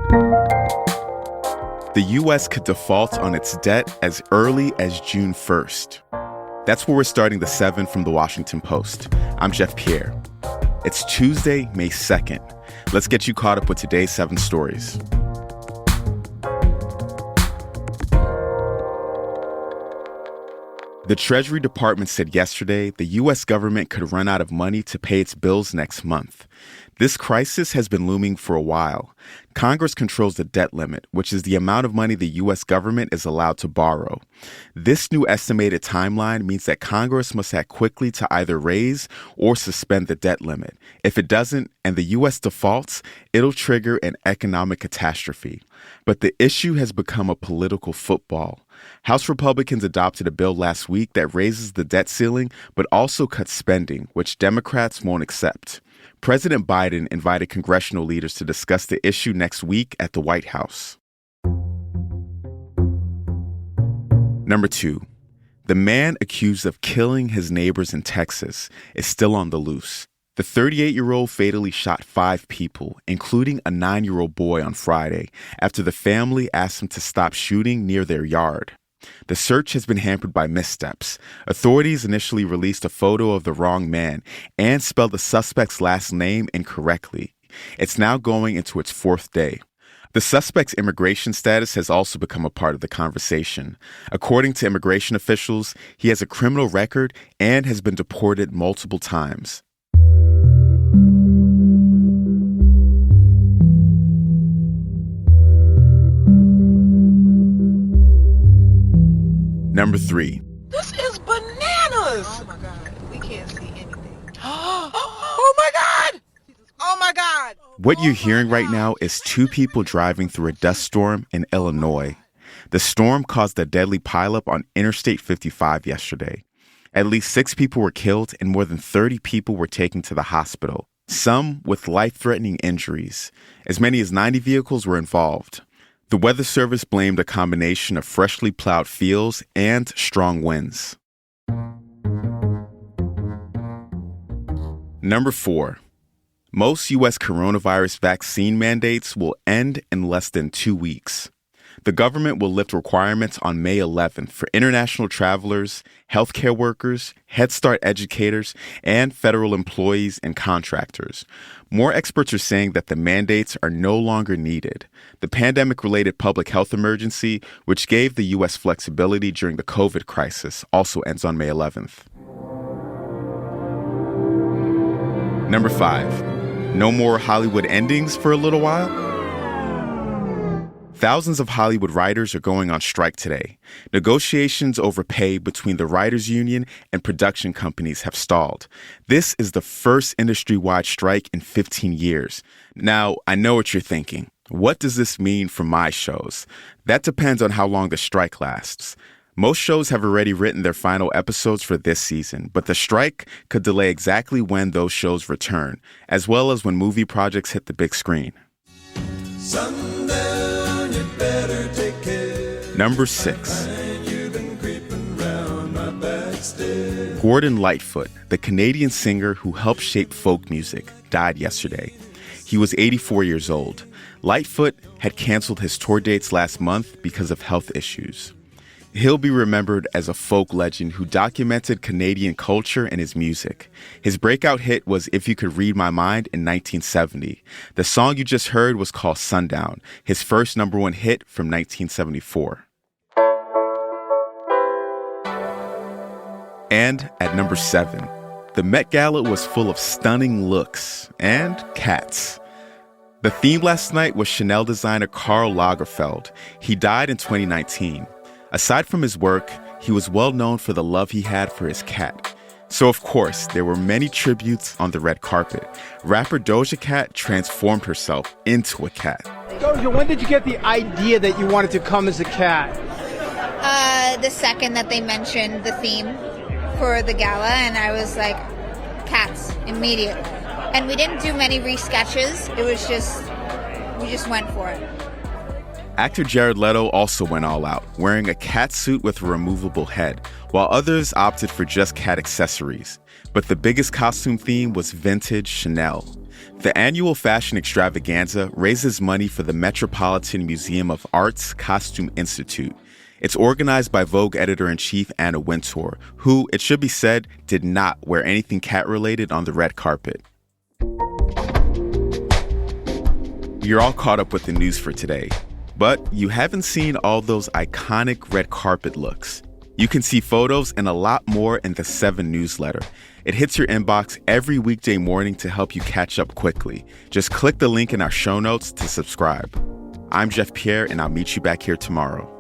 The U.S. could default on its debt as early as June 1st. That's where we're starting the 7 from the Washington Post. I'm Jeff Pierre. It's Tuesday, May 2nd. Let's get you caught up with today's 7 stories. The Treasury Department said yesterday the U.S. government could run out of money to pay its bills next month. This crisis has been looming for a while. Congress controls the debt limit, which is the amount of money the U.S. government is allowed to borrow. This new estimated timeline means that Congress must act quickly to either raise or suspend the debt limit. If it doesn't, and the U.S. defaults, it'll trigger an economic catastrophe. But the issue has become a political football. House Republicans adopted a bill last week that raises the debt ceiling, but also cuts spending, which Democrats won't accept. President Biden invited congressional leaders to discuss the issue next week at the White House. Number 2, the man accused of killing his neighbors in Texas is still on the loose. The 38-year-old fatally shot 5 people, including a 9-year-old boy on Friday, after the family asked him to stop shooting near their yard. The search has been hampered by missteps. Authorities initially released a photo of the wrong man and spelled the suspect's last name incorrectly. It's now going into its 4th day. The suspect's immigration status has also become a part of the conversation. According to immigration officials, he has a criminal record and has been deported multiple times. Number 3. This is bananas! Oh my God, we can't see anything. Oh my God! Oh my God! What you're hearing right now is 2 people driving through a dust storm in Illinois. The storm caused a deadly pileup on Interstate 55 yesterday. At least 6 people were killed and more than 30 people were taken to the hospital, some with life-threatening injuries. As many as 90 vehicles were involved. The Weather Service blamed a combination of freshly plowed fields and strong winds. Number 4. Most U.S. coronavirus vaccine mandates will end in less than 2 weeks. The government will lift requirements on May 11th for international travelers, healthcare workers, Head Start educators, and federal employees and contractors. More experts are saying that the mandates are no longer needed. The pandemic-related public health emergency, which gave the U.S. flexibility during the COVID crisis, also ends on May 11th. Number 5. No more Hollywood endings for a little while? Thousands of Hollywood writers are going on strike today. Negotiations over pay between the writers' union and production companies have stalled. This is the first industry-wide strike in 15 years. Now, I know what you're thinking. What does this mean for my shows? That depends on how long the strike lasts. Most shows have already written their final episodes for this season, but the strike could delay exactly when those shows return, as well as when movie projects hit the big screen. Sundown, you better take care. Number 6. You've been creeping round my back stairs. Gordon Lightfoot, the Canadian singer who helped shape folk music, died yesterday. He was 84 years old. Lightfoot had canceled his tour dates last month because of health issues. He'll be remembered as a folk legend who documented Canadian culture and his music. His breakout hit was If You Could Read My Mind in 1970. The song you just heard was called Sundown, his first number 1 hit from 1974. And at number 7, the Met Gala was full of stunning looks and cats. The theme last night was Chanel designer Karl Lagerfeld. He died in 2019. Aside from his work, he was well known for the love he had for his cat. So, of course, there were many tributes on the red carpet. Rapper Doja Cat transformed herself into a cat. Doja, when did you get the idea that you wanted to come as a cat? The second that they mentioned the theme for the gala, and I was like, cats, immediate. And we didn't do many re-sketches. It was just, we just went for it. Actor Jared Leto also went all out, wearing a cat suit with a removable head, while others opted for just cat accessories. But the biggest costume theme was vintage Chanel. The annual fashion extravaganza raises money for the Metropolitan Museum of Art's Costume Institute. It's organized by Vogue editor-in-chief Anna Wintour, who, it should be said, did not wear anything cat-related on the red carpet. You're all caught up with the news for today, but you haven't seen all those iconic red carpet looks. You can see photos and a lot more in the 7 newsletter. It hits your inbox every weekday morning to help you catch up quickly. Just click the link in our show notes to subscribe. I'm Jeff Pierre, and I'll meet you back here tomorrow.